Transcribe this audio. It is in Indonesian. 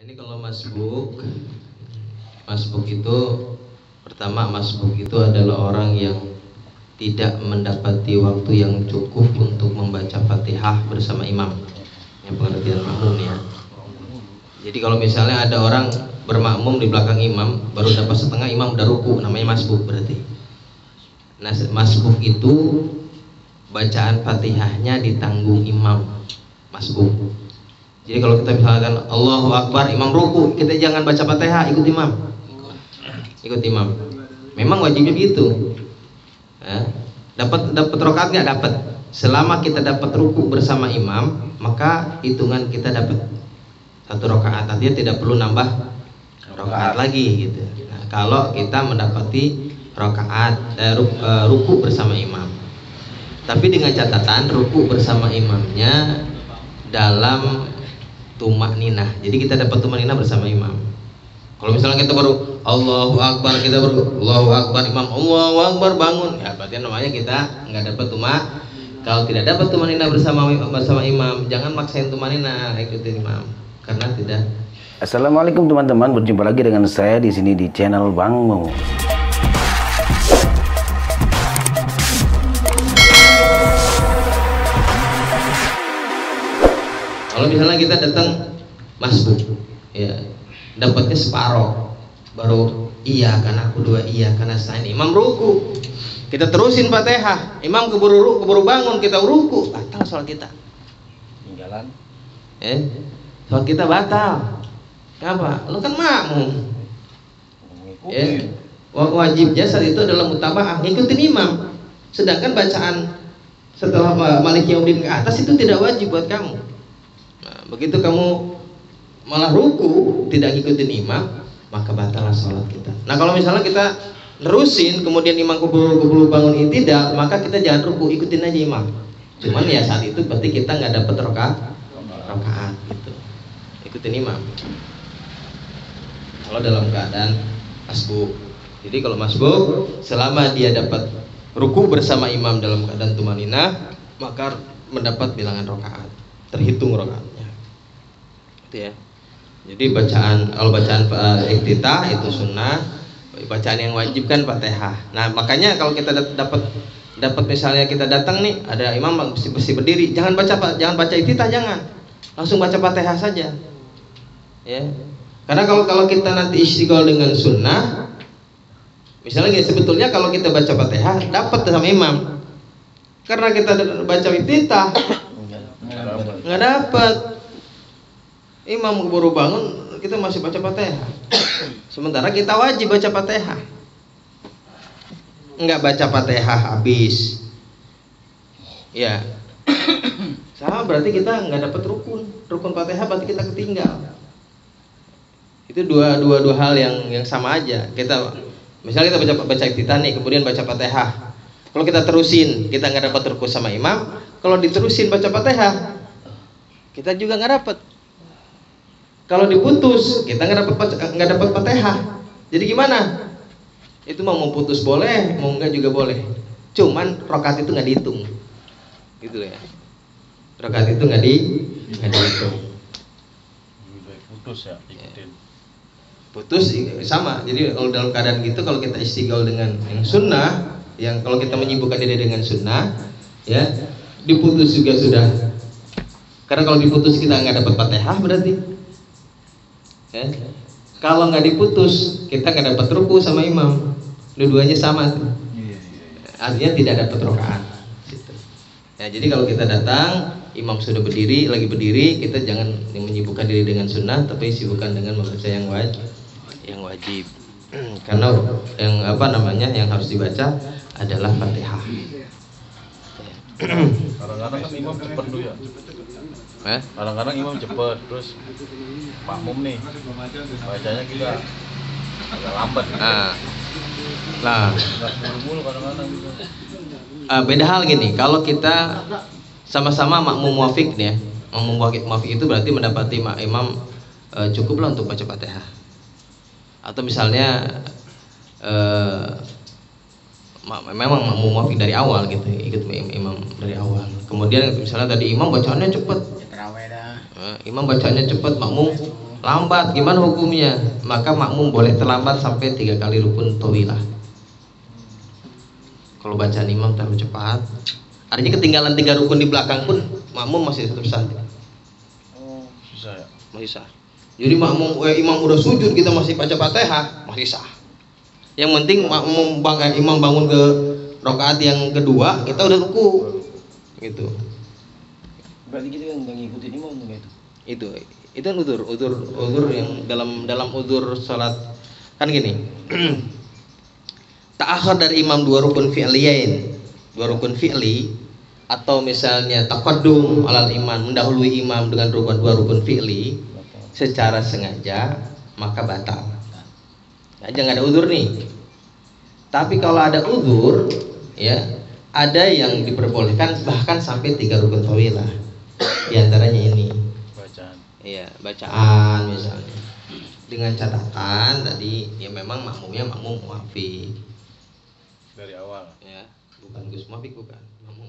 Ini kalau masbuk itu pertama, masbuk itu adalah orang yang tidak mendapati waktu yang cukup untuk membaca Fatihah bersama imam. Yang pengertian makmum ya. Jadi kalau misalnya ada orang bermakmum di belakang imam, baru dapat setengah, imam udah ruku, namanya masbuk berarti. Nah, masbuk itu bacaan Fatihahnya ditanggung imam, masbuk. Jadi kalau kita misalkan Allahu Akbar, imam ruku, kita jangan baca Fatihah, ikut imam. Ikut imam. Memang wajibnya gitu. Ya. Dapat rakaat nggak? Dapat. Selama kita dapat ruku bersama imam, maka hitungan kita dapat satu rakaat. Artinya tidak perlu nambah rakaat lagi gitu. Nah, kalau kita mendapati rakaat ruku bersama imam. Tapi dengan catatan ruku bersama imamnya dalam tumak ninah. Jadi kita dapat tumak ninah bersama imam. Kalau misalnya kita baru Allahu Akbar, kita baru Allahu Akbar, imam Allahu Akbar bangun, ya berarti namanya kita nggak dapat tumak. Kalau tidak dapat tumak ninah bersama imam, jangan maksain tumak ninah, ikutin imam karena tidak. Assalamualaikum teman-teman, berjumpa lagi dengan saya di sini di channel Bang Mo. Kalau misalnya kita datang masbuk, ya dapatnya separoh, baru iya karena aku dua, iya karena saya ini, imam ruku, kita terusin Fatihah, imam keburu bangun, kita ruku, batal sholat kita. Tinggalan. Sholat kita batal. Kenapa? Lu kan makmum. Wajibnya saat itu adalah mutaba'ah, ngikutin imam. Sedangkan bacaan setelah Malik Yaumiddin ke atas itu tidak wajib buat kamu. Nah, begitu kamu malah ruku tidak ngikutin imam, maka batal sholat kita. Nah, kalau misalnya kita nerusin kemudian imam keburu bangun i'tidal, maka kita jangan ruku, ikutin aja imam. Cuman ya saat itu berarti kita nggak dapat rakaat gitu. Ikutin imam. Kalau dalam keadaan masbuk. Jadi kalau masbuk, selama dia dapat ruku bersama imam dalam keadaan tumaninah, maka mendapat bilangan rakaat, terhitung rakaatnya. Gitu ya. Jadi kalau bacaan iftitah itu sunnah, bacaan yang wajib kan Fatihah. Nah, makanya kalau kita dapat misalnya kita datang nih, ada imam mesti berdiri, jangan baca iftitah, jangan. Langsung baca Fatihah saja. Ya. Karena kalau kita nanti istighol dengan sunnah, misalnya gini, sebetulnya kalau kita baca Fatihah dapat sama imam. Karena kita baca iftitah nggak dapat. Imam baru bangun, kita masih baca Fatihah. Sementara kita wajib baca Fatihah. Nggak baca Fatihah habis. Ya. Sama berarti kita nggak dapat rukun Fatihah, berarti kita ketinggal. Itu dua hal yang sama aja. Misalnya kita baca iftitah nih, kemudian baca Fatihah. Kalau kita terusin, kita nggak dapat rukun sama imam. Kalau diterusin baca Fatihah, kita juga nggak dapat. Kalau diputus, kita nggak dapat Fatihah. Jadi gimana? Itu mau putus boleh, mau enggak juga boleh. Cuman rakaat itu nggak dihitung, gitu ya. Rakaat itu nggak dihitung. Putus ya, ikutin. Putus sama. Jadi kalau dalam keadaan gitu, kalau kita istighol dengan yang sunnah, yang kalau kita menyibukkan diri dengan sunnah, ya diputus juga sudah. Karena kalau diputus kita nggak dapat Fatihah berarti. Ya. Kalau nggak diputus, kita nggak dapat ruku sama imam. Dua-duanya sama tuh. Artinya tidak dapat rakaat. Ya, jadi kalau kita datang, imam sudah berdiri, lagi berdiri, kita jangan menyibukkan diri dengan sunnah, tapi sibukkan dengan membaca yang wajib. Karena yang harus dibaca adalah Fatihah. Kadang-kadang kan imam cepet dulu ya. Kadang-kadang imam cepet, terus makmum nih bacanya kita agak lambat. Nah, mulu kadang-kadang gitu. Beda hal gini, kalau kita sama-sama makmum muwafiq nih ya, makmum muwafiq itu berarti mendapati imam cukuplah untuk baca Fatihah. Atau misalnya memang makmum muwafiq dari awal gitu, ikut imam dari awal. Kemudian misalnya tadi imam bacaannya cepat, imam bacaannya cepat, makmum lambat, gimana hukumnya? Maka makmum boleh terlambat sampai 3 kali rukun tawilah. Kalau bacaan imam terlalu cepat, artinya ketinggalan 3 rukun di belakang pun makmum masih tetap sah. Oh, bisa ya? Masih sah. Jadi makmum imam udah sujud kita masih baca Fatihah, masih sah. Yang penting imam bangun ke rakaat yang kedua, kita udah ruku. Gitu. Berarti kita yang ngikutin imam gitu. Itu kan udzur yang dalam udzur salat kan gini. Ta'akhir dari imam 2 rukun fi'liyain, 2 rukun fi'li, atau misalnya taqaddum alal iman, mendahului imam dengan 2 rukun fi'li secara sengaja, maka batal. Aja nggak ada udzur nih. Tapi kalau ada udzur, ya ada yang diperbolehkan bahkan sampai 3 rukun tawilah. Di antaranya ini. Bacaan. Iya, bacaan misalnya. Dengan catatan tadi ya memang makmumnya makmum muafiq. Dari awal. Ya, bukan Gus Muafiq, bukan makmum.